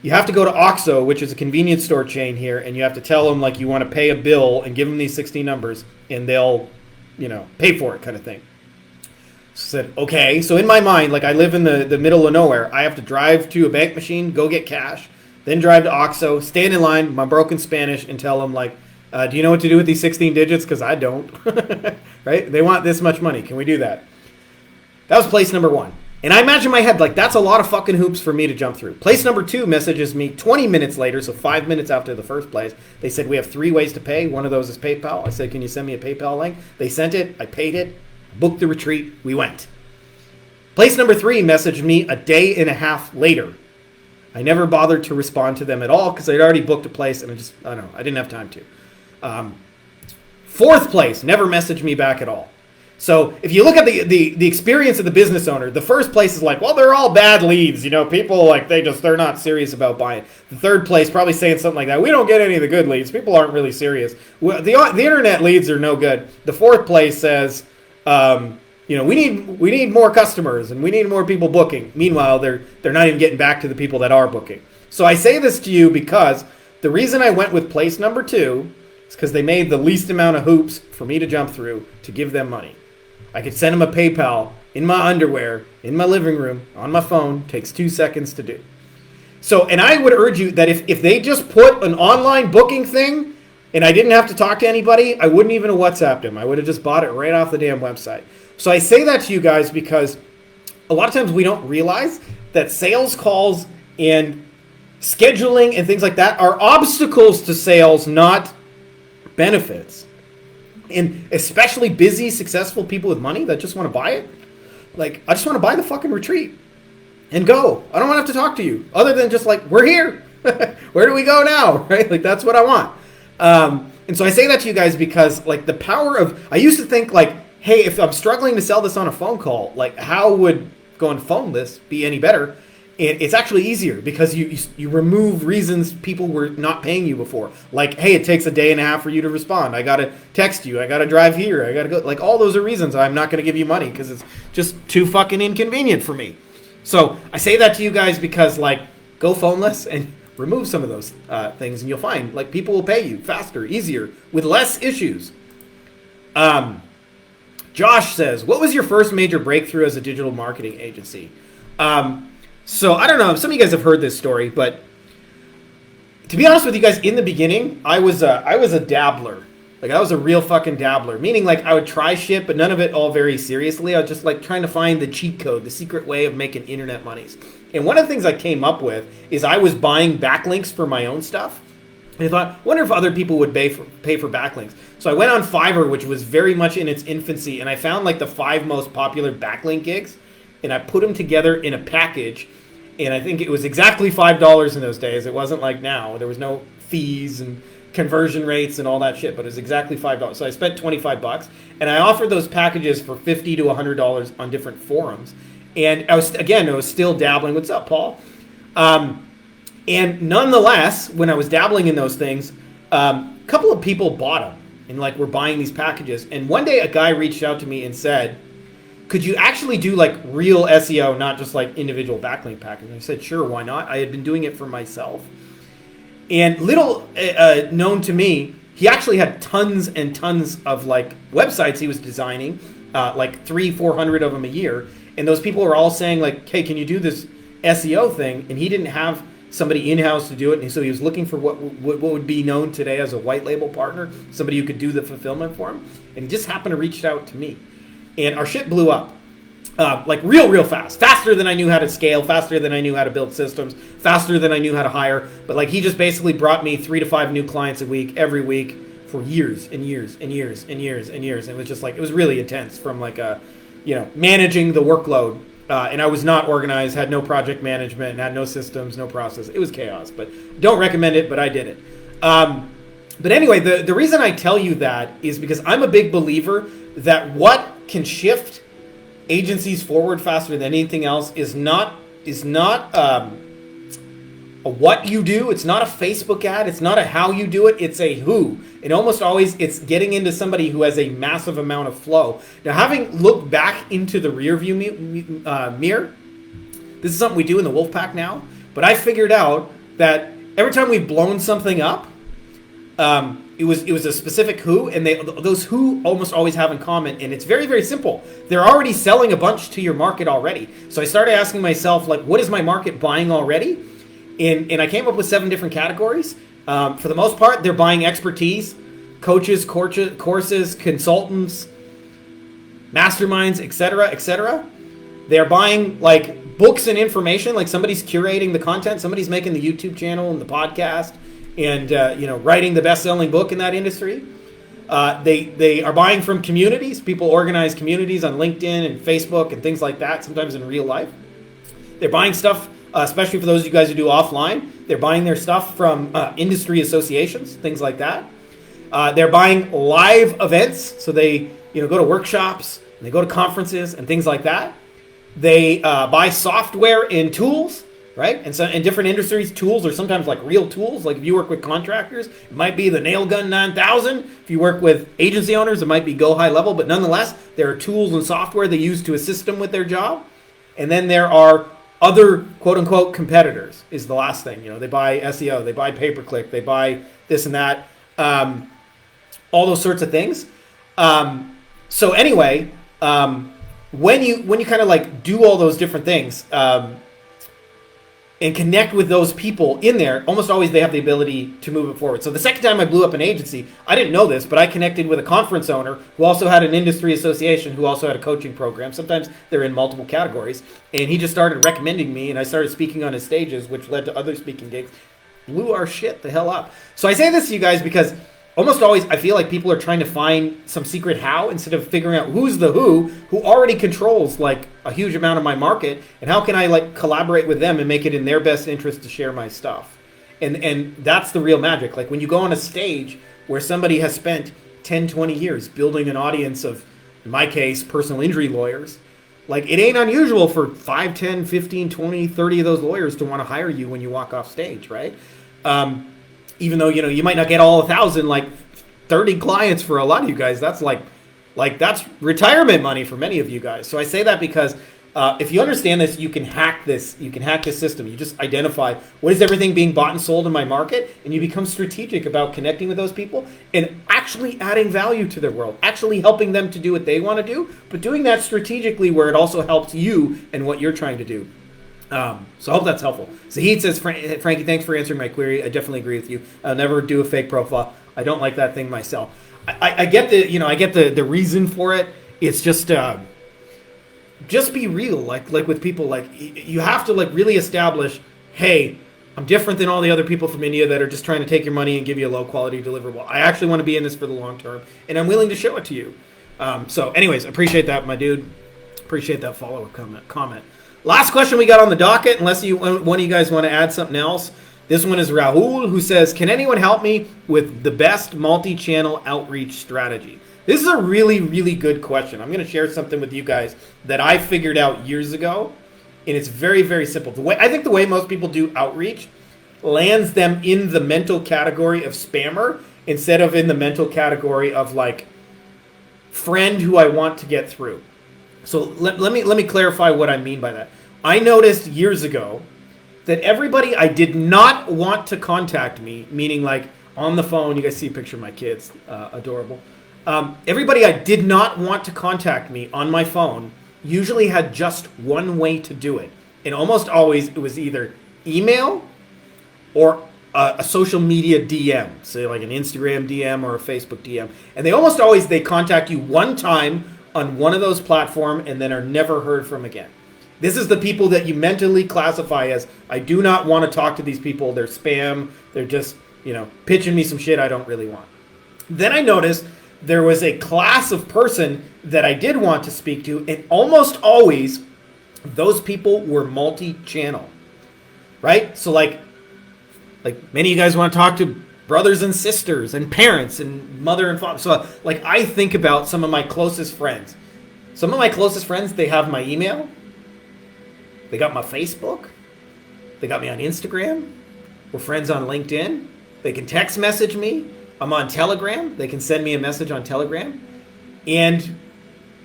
A: you have to go to OXXO, which is a convenience store chain here, and you have to tell them like you want to pay a bill and give them these 16 numbers, and they'll, pay for it kind of thing. So I said, okay. So in my mind, like I live in the middle of nowhere. I have to drive to a bank machine, go get cash, then drive to OXXO, stand in line, my broken Spanish, and tell them, like, do you know what to do with these 16 digits? Because I don't. Right? They want this much money. Can we do that? That was place number 1. And I imagine in my head, like, that's a lot of fucking hoops for me to jump through. Place number 2 messages me 20 minutes later, so 5 minutes after the first place. They said, we have 3 ways to pay. One of those is PayPal. I said, can you send me a PayPal link? They sent it. I paid it. Booked the retreat. We went. Place number 3 messaged me a day and a half later. I never bothered to respond to them at all because I'd already booked a place and I didn't have time to. 4th place never messaged me back at all. So if you look at the experience of the business owner, the first place is like, well, they're all bad leads. People like they're not serious about buying. The 3rd place probably saying something like that. We don't get any of the good leads. People aren't really serious. Well, the internet leads are no good. The 4th place says, we need more customers and we need more people booking. Meanwhile, they're not even getting back to the people that are booking. So I say this to you because the reason I went with place number 2 is because they made the least amount of hoops for me to jump through to give them money. I could send them a PayPal in my underwear, in my living room, on my phone. Takes 2 seconds to do. So, and I would urge you that if they just put an online booking thing and I didn't have to talk to anybody, I wouldn't even have WhatsApped them. I would have just bought it right off the damn website. So I say that to you guys because a lot of times we don't realize that sales calls and scheduling and things like that are obstacles to sales, not benefits. And especially busy, successful people with money that just want to buy it. Like, I just want to buy the fucking retreat and go. I don't want to have to talk to you other than just like, we're here. Where do we go now? Right? Like, that's what I want. And so I say that to you guys because like the power of, I used to think like, hey, if I'm struggling to sell this on a phone call, like how would going phoneless be any better? It's actually easier because you remove reasons people were not paying you before. Like, hey, it takes a day and a half for you to respond. I got to text you. I got to drive here. I got to go. Like, all those are reasons I'm not going to give you money because it's just too fucking inconvenient for me. So I say that to you guys because, like, go phoneless and remove some of those things and you'll find, like, people will pay you faster, easier, with less issues. Josh says, what was your first major breakthrough as a digital marketing agency? So I don't know. Some of you guys have heard this story, but to be honest with you guys, in the beginning, I was a dabbler. Like I was a real fucking dabbler, meaning like I would try shit, but none of it all very seriously. I was just like trying to find the cheat code, the secret way of making internet monies. And one of the things I came up with is I was buying backlinks for my own stuff. And I thought, wonder if other people would pay for backlinks. So I went on Fiverr, which was very much in its infancy, and I found like the 5 most popular backlink gigs. And I put them together in a package, and I think it was exactly $5 in those days. It wasn't like now. There was no fees and conversion rates and all that shit, but it was exactly $5. So I spent $25, and I offered those packages for $50 to $100 on different forums. And I was still dabbling. What's up, Paul? And nonetheless, when I was dabbling in those things, a couple of people bought them and like were buying these packages. And one day a guy reached out to me and said, could you actually do like real SEO, not just like individual backlink packages? I said, sure, why not? I had been doing it for myself. And little known to me, he actually had tons and tons of like websites he was designing like 300-400 of them a year. And those people are all saying like, hey, can you do this SEO thing? And he didn't have somebody in-house to do it. And so he was looking for what would be known today as a white label partner, somebody who could do the fulfillment for him. And he just happened to reach out to me. And our shit blew up. Like real fast. Faster than I knew how to scale, faster than I knew how to build systems, faster than I knew how to hire. But like he just basically brought me 3 to 5 new clients a week, every week, for years and years and years and years and years. And it was just like, it was really intense from like managing the workload. And I was not organized, had no project management, had no systems, no process. It was chaos, but don't recommend it, but I did it. But anyway, the reason I tell you that is because I'm a big believer that what can shift agencies forward faster than anything else is not a what you do. It's not a Facebook ad. It's not a how you do it. It's a who. And almost always it's getting into somebody who has a massive amount of flow. Now, having looked back into the rear view mirror, this is something we do in the Wolfpack now, but I figured out that every time we've blown something up, it was a specific who, and those who almost always have in common, and it's very, very simple. They're already selling a bunch to your market already. So I started asking myself, like, what is my market buying already? And I came up with 7 different categories. For the most part, they're buying expertise, coaches, courses, consultants, masterminds, etc., etc. They're buying like books and information, like somebody's curating the content, somebody's making the YouTube channel and the podcast, and writing the best-selling book in that industry. They are buying from communities. People organize communities on LinkedIn and Facebook and things like that, sometimes in real life. They're buying stuff, especially for those of you guys who do offline. They're buying their stuff from industry associations, things like that. They're buying live events, so they go to workshops, and they go to conferences and things like that. They buy software and tools. Right? And so in different industries, tools are sometimes like real tools. Like if you work with contractors, it might be the Nail Gun 9000. If you work with agency owners, it might be Go High Level. But nonetheless, there are tools and software they use to assist them with their job. And then there are other quote-unquote competitors is the last thing. They buy SEO, they buy pay-per-click, they buy this and that, all those sorts of things. So anyway, when you kind of like do all those different things, and connect with those people in there, almost always they have the ability to move it forward. So the second time I blew up an agency, I didn't know this, but I connected with a conference owner who also had an industry association, who also had a coaching program. Sometimes they're in multiple categories. And he just started recommending me, and I started speaking on his stages, which led to other speaking gigs. Blew our shit the hell up. So I say this to you guys because almost always I feel like people are trying to find some secret how instead of figuring out who's the who already controls like a huge amount of my market, and how can I like collaborate with them and make it in their best interest to share my stuff. And that's the real magic. Like when you go on a stage where somebody has spent 10, 20 years building an audience of, in my case, personal injury lawyers, like it ain't unusual for 5, 10, 15, 20, 30 of those lawyers to want to hire you when you walk off stage, right? Even though, you might not get all 1,000, like 30 clients for a lot of you guys, that's like that's retirement money for many of you guys. So I say that because if you understand this, you can hack this. You can hack this system. You just identify what is everything being bought and sold in my market, and you become strategic about connecting with those people and actually adding value to their world, actually helping them to do what they want to do, but doing that strategically where it also helps you and what you're trying to do. So I hope that's helpful. Zahid says, Frankie, thanks for answering my query. I definitely agree with you. I'll never do a fake profile. I don't like that thing myself. I get the reason for it. It's just be real, like with people. Like you have to like really establish, hey, I'm different than all the other people from India that are just trying to take your money and give you a low quality deliverable. I actually want to be in this for the long term, and I'm willing to show it to you. So anyways, appreciate that, my dude. Appreciate that follow-up comment. Last question we got on the docket, unless one of you guys want to add something else. This one is Rahul, who says, can anyone help me with the best multi-channel outreach strategy? This is a really, really good question. I'm going to share something with you guys that I figured out years ago, and it's very, very simple. I think the way most people do outreach lands them in the mental category of spammer instead of in the mental category of like friend who I want to get through. So let me clarify what I mean by that. I noticed years ago that everybody I did not want to contact me, meaning like on the phone, you guys see a picture of my kids, adorable. Everybody I did not want to contact me on my phone usually had just one way to do it. And almost always it was either email or a social media DM, say like an Instagram DM or a Facebook DM. And they contact you one time on one of those platforms and then are never heard from again. This is the people that you mentally classify as, I do not want to talk to these people. They're spam. They're just, pitching me some shit I don't really want. Then I noticed there was a class of person that I did want to speak to, and almost always those people were multi-channel, right? So like many of you guys want to talk to brothers and sisters and parents and mother and father. So like I think about some of my closest friends. Some of my closest friends, they have my email. They got my Facebook. They got me on Instagram. We're friends on LinkedIn. They can text message me. I'm on Telegram. They can send me a message on Telegram. And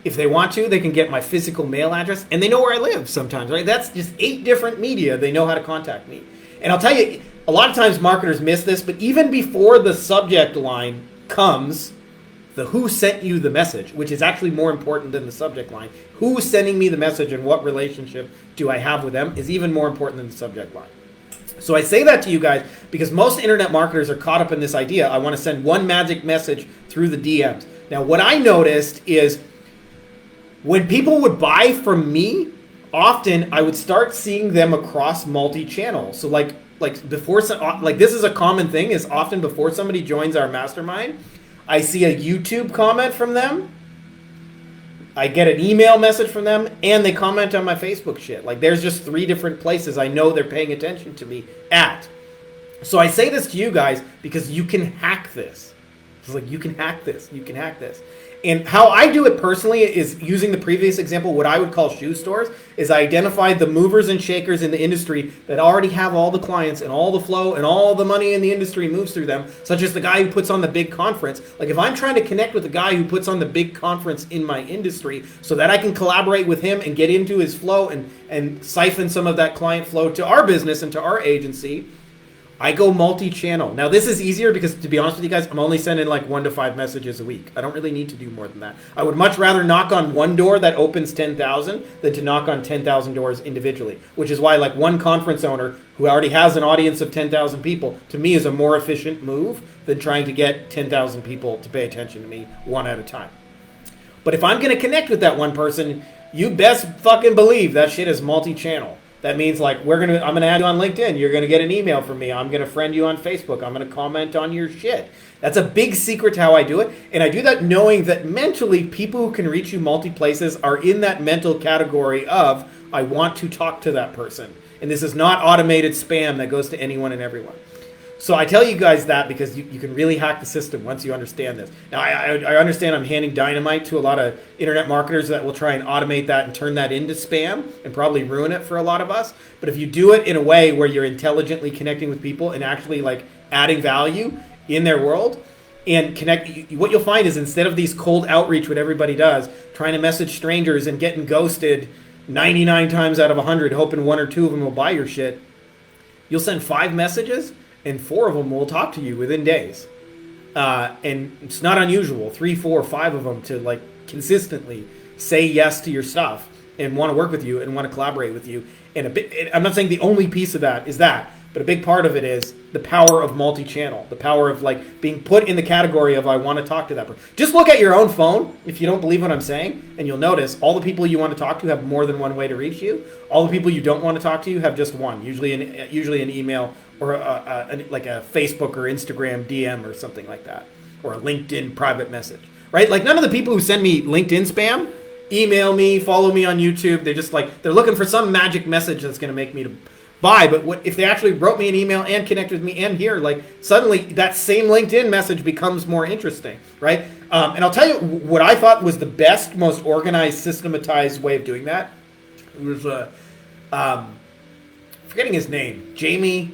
A: if they want to, they can get my physical mail address. And they know where I live sometimes, right? That's just 8 different media. They know how to contact me. And I'll tell you, a lot of times marketers miss this, but even before the subject line comes, the who sent you the message, which is actually more important than the subject line. Who's sending me the message and what relationship do I have with them is even more important than the subject line. So I say that to you guys because most internet marketers are caught up in this idea. I want to send one magic message through the DMs. Now, what I noticed is when people would buy from me, often I would start seeing them across multi-channel. So like before, like this is a common thing, is often before somebody joins our mastermind, I see a YouTube comment from them, I get an email message from them, and they comment on my Facebook shit. Like there's just 3 different places I know they're paying attention to me at. So I say this to you guys because you can hack this. It's like you can hack this. You can hack this. And how I do it personally is using the previous example, what I would call shoe stores, is I identify the movers and shakers in the industry that already have all the clients and all the flow and all the money in the industry moves through them, such as the guy who puts on the big conference. Like if I'm trying to connect with the guy who puts on the big conference in my industry so that I can collaborate with him and get into his flow and siphon some of that client flow to our business and to our agency, I go multi-channel. Now, this is easier because, to be honest with you guys, I'm only sending like 1 to 5 messages a week. I don't really need to do more than that. I would much rather knock on one door that opens 10,000 than to knock on 10,000 doors individually, which is why like one conference owner who already has an audience of 10,000 people, to me is a more efficient move than trying to get 10,000 people to pay attention to me one at a time. But if I'm going to connect with that one person, you best fucking believe that shit is multi-channel. That means like I'm gonna add you on LinkedIn. You're gonna get an email from me. I'm gonna friend you on Facebook. I'm gonna comment on your shit. That's a big secret to how I do it. And I do that knowing that mentally people who can reach you multi places are in that mental category of I want to talk to that person. And this is not automated spam that goes to anyone and everyone. So I tell you guys that because you can really hack the system once you understand this. Now, I understand I'm handing dynamite to a lot of internet marketers that will try and automate that and turn that into spam and probably ruin it for a lot of us. But if you do it in a way where you're intelligently connecting with people and actually like adding value in their world and connect, what you'll find is instead of these cold outreach, what everybody does, trying to message strangers and getting ghosted 99 times out of 100, hoping 1 or 2 of them will buy your shit, you'll send 5 messages and 4 of them will talk to you within days. And it's not unusual, 3, 4, 5 of them to like consistently say yes to your stuff and want to work with you and want to collaborate with you. And I'm not saying the only piece of that is that, but a big part of it is the power of multi-channel, the power of like being put in the category of I want to talk to that person. Just look at your own phone if you don't believe what I'm saying, and you'll notice all the people you want to talk to have more than one way to reach you. All the people you don't want to talk to have just one, usually an email or like a Facebook or Instagram DM or something like that, or a LinkedIn private message, right? Like none of the people who send me LinkedIn spam email me, follow me on YouTube. They're just like, they're looking for some magic message that's going to make me to buy. But what if they actually wrote me an email and connected with me and here, like suddenly that same LinkedIn message becomes more interesting, right? And I'll tell you what I thought was the best, most organized, systematized way of doing that. It was forgetting his name, Jamie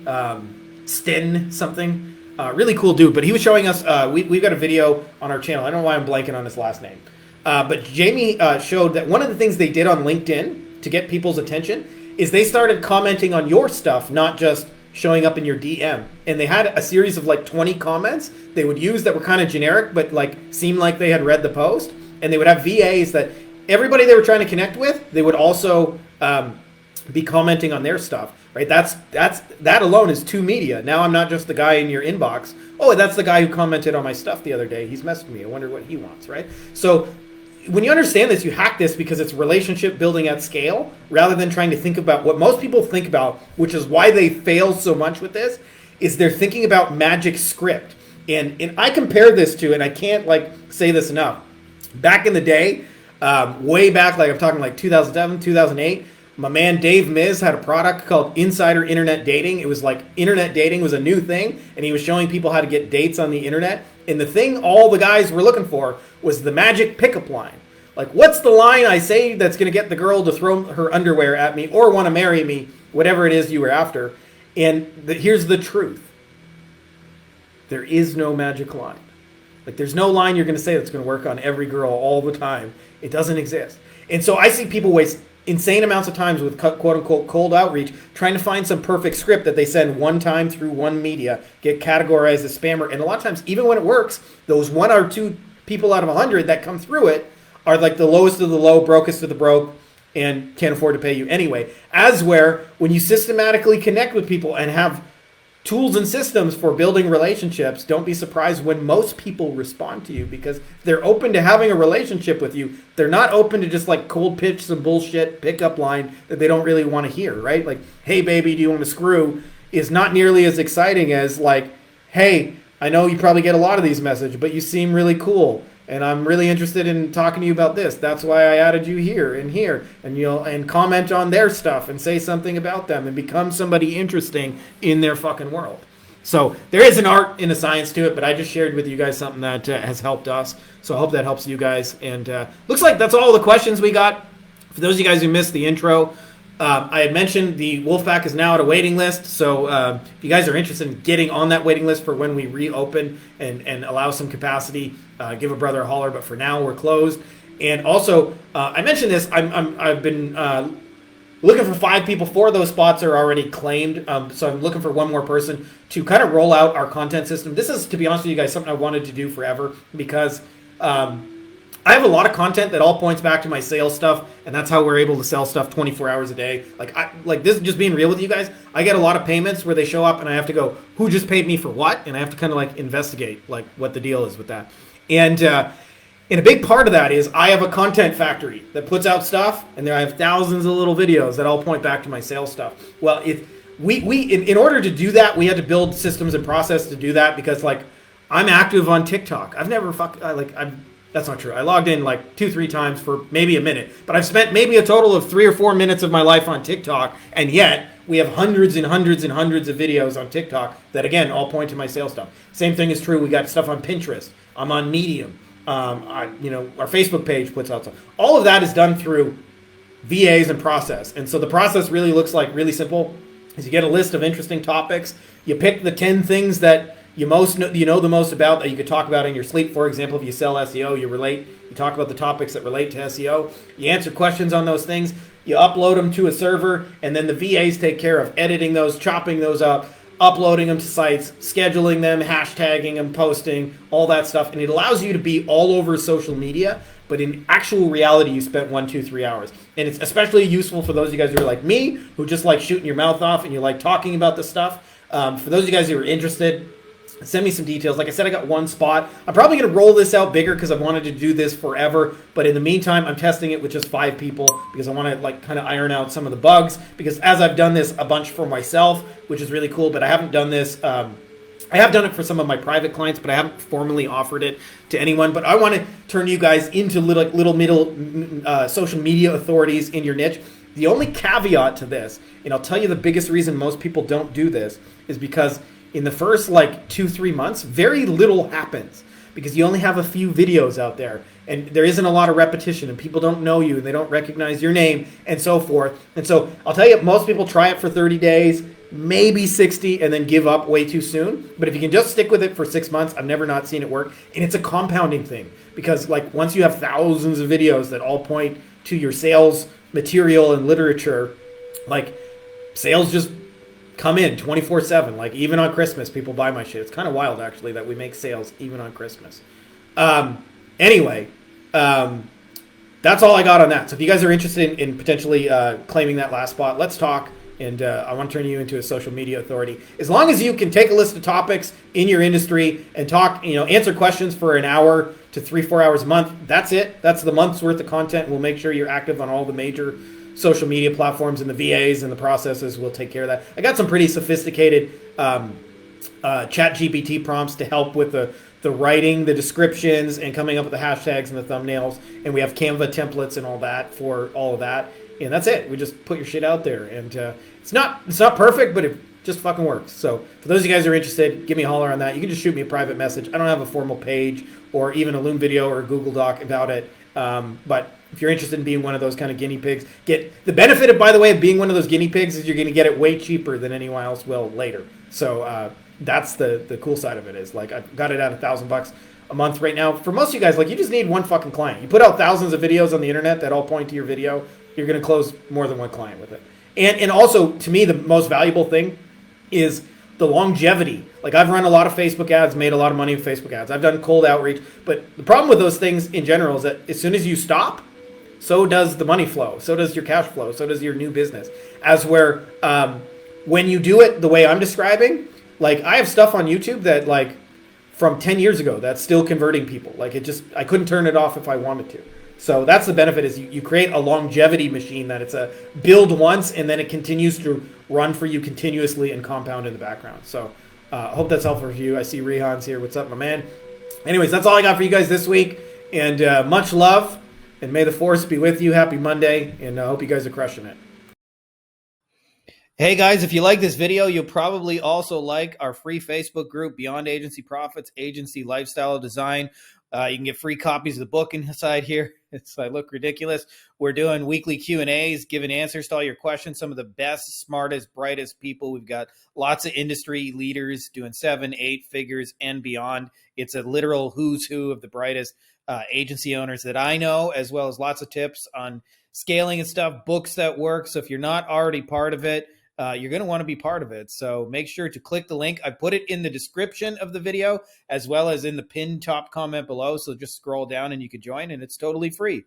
A: Sten something, really cool dude. But he was showing us. We've got a video on our channel. I don't know why I'm blanking on his last name, but Jamie showed that one of the things they did on LinkedIn to get people's attention is they started commenting on your stuff, not just showing up in your DM. And they had a series of like 20 comments they would use that were kind of generic, but like seemed like they had read the post. And they would have VAs that everybody they were trying to connect with, they would also be commenting on their stuff, right? That alone is 2 media. Now I'm not just the guy in your inbox. Oh, that's the guy who commented on my stuff the other day. He's messaged me. I wonder what he wants, right? So when you understand this, you hack this because it's relationship building at scale rather than trying to think about what most people think about, which is why they fail so much with this, is they're thinking about magic script. And I compare this to, and I can't like say this enough, back in the day, way back, like I'm talking like 2007, 2008, my man Dave Miz had a product called Insider Internet Dating. It was like internet dating was a new thing, and he was showing people how to get dates on the internet. And the thing all the guys were looking for was the magic pickup line. Like, what's the line I say that's going to get the girl to throw her underwear at me or want to marry me, whatever it is you were after. And here's the truth. There is no magic line. Like, there's no line you're going to say that's going to work on every girl all the time. It doesn't exist. And so I see people waste insane amounts of times with quote-unquote cold outreach trying to find some perfect script that they send one time through one media, get categorized as spammer. And a lot of times, even when it works, those 1 or 2 people out of 100 that come through it are like the lowest of the low, brokest of the broke, and can't afford to pay you anyway. As where, when you systematically connect with people and have tools and systems for building relationships, don't be surprised when most people respond to you, because they're open to having a relationship with you. They're not open to just like cold pitch some bullshit pickup line that they don't really want to hear, right? Like, hey baby, do you want to screw, is not nearly as exciting as like, hey, I know you probably get a lot of these messages, but you seem really cool, and I'm really interested in talking to you about this. That's why I added you here, and and comment on their stuff and say something about them and become somebody interesting in their fucking world. So there is an art and a science to it, but I just shared with you guys something that has helped us. So I hope that helps you guys. And looks like that's all the questions we got. For those of you guys who missed the intro, I had mentioned the Wolfpack is now at a waiting list. So if you guys are interested in getting on that waiting list for when we reopen and allow some capacity, give a brother a holler. But for now, we're closed. And also, I mentioned this. I've been looking for 5 people. 4 of those spots are already claimed. So I'm looking for one more person to kind of roll out our content system. This is, to be honest with you guys, something I wanted to do forever, because I have a lot of content that all points back to my sales stuff, and that's how we're able to sell stuff 24 hours a day. Like this, just being real with you guys, I get a lot of payments where they show up and I have to go, who just paid me for what? And I have to kind of like investigate like what the deal is with that. And a big part of that is I have a content factory that puts out stuff, and there I have thousands of little videos that all point back to my sales stuff. Well, in order to do that, we had to build systems and process to do that, because like I'm active on TikTok. I've never that's not true. I logged in like 2-3 times for maybe a minute, but I've spent maybe a total of 3 or 4 minutes of my life on TikTok, and yet we have hundreds and hundreds and hundreds of videos on TikTok that, again, all point to my sales stuff. Same thing is true. We got stuff on Pinterest. I'm on Medium. Our Facebook page puts out stuff. All of that is done through VAs and process. And so the process really looks like really simple. Is you get a list of interesting topics. You pick the 10 things that you know the most about that you could talk about in your sleep. For example, if you sell SEO, you talk about the topics that relate to SEO. You answer questions on those things. You upload them to a server, and then the VAs take care of editing those, chopping those up, uploading them to sites, scheduling them, hashtagging them, posting, all that stuff. And it allows you to be all over social media, but in actual reality, you spent 1, 2, 3 hours. And it's especially useful for those of you guys who are like me, who just like shooting your mouth off and you like talking about the stuff. For those of you guys who are interested, send me some details. Like I said, I got 1 spot. I'm probably going to roll this out bigger because I've wanted to do this forever. But in the meantime, I'm testing it with just 5 people because I want to like kind of iron out some of the bugs. Because as I've done this a bunch for myself, which is really cool, but I haven't done this. I have done it for some of my private clients, but I haven't formally offered it to anyone. But I want to turn you guys into little middle social media authorities in your niche. The only caveat to this, and I'll tell you the biggest reason most people don't do this, is because in the first like 2-3 months, very little happens because you only have a few videos out there and there isn't a lot of repetition and people don't know you and they don't recognize your name and so forth. And so I'll tell you, most people try it for 30 days, maybe 60, and then give up way too soon. But if you can just stick with it for 6 months, I've never not seen it work. And it's a compounding thing because like once you have thousands of videos that all point to your sales material and literature, like sales just come in 24/7. Like even on Christmas, people buy my shit. It's kind of wild actually that we make sales even on Christmas. Anyway, that's all I got on that. So if you guys are interested in potentially claiming that last spot, let's talk. And I want to turn you into a social media authority. As long as you can take a list of topics in your industry and talk, answer questions for an hour to 3-4 hours a month. That's it. That's the month's worth of content. We'll make sure you're active on all the major social media platforms, and the VAs and the processes will take care of that. I got some pretty sophisticated chat GPT prompts to help with the writing, the descriptions, and coming up with the hashtags and the thumbnails. And we have Canva templates and all that for all of that. And that's it. We just put your shit out there, and it's not perfect, but it just fucking works. So for those of you guys who are interested, give me a holler on that. You can just shoot me a private message. I don't have a formal page or even a Loom video or a Google Doc about it. But if you're interested in being one of those kind of guinea pigs, get the benefit of, by the way, of being one of those guinea pigs is you're going to get it way cheaper than anyone else will later. So that's the cool side of it. Is like I've got it at $1,000 a month right now. For most of you guys, like you just need one fucking client. You put out thousands of videos on the internet that all point to your video. You're going to close more than one client with it. And also, to me, the most valuable thing is the longevity. Like, I've run a lot of Facebook ads, made a lot of money with Facebook ads. I've done cold outreach. But the problem with those things in general is that as soon as you stop, so does the money flow. So does your cash flow. So does your new business. As where when you do it the way I'm describing, like, I have stuff on YouTube that, like, from 10 years ago that's still converting people. Like, I couldn't turn it off if I wanted to. So that's the benefit is you create a longevity machine that it's a build once and then it continues to run for you continuously and compound in the background. So I hope that's helpful for you. I see Rehan's here. What's up, my man? Anyways, that's all I got for you guys this week. And much love. And may the force be with you. Happy Monday. And I hope you guys are crushing it. Hey guys, if you like this video, you'll probably also like our free Facebook group, Beyond Agency Profits, Agency Lifestyle Design. You can get free copies of the book inside here. I look ridiculous. We're doing weekly Q&As, giving answers to all your questions. Some of the best, smartest, brightest people. We've got lots of industry leaders doing 7, 8 figures and beyond. It's a literal who's who of the brightest agency owners that I know, as well as lots of tips on scaling and stuff, books that work. So if you're not already part of it, you're going to want to be part of it. So make sure to click the link. I put it in the description of the video as well as in the pinned top comment below. So just scroll down and you can join, and it's totally free.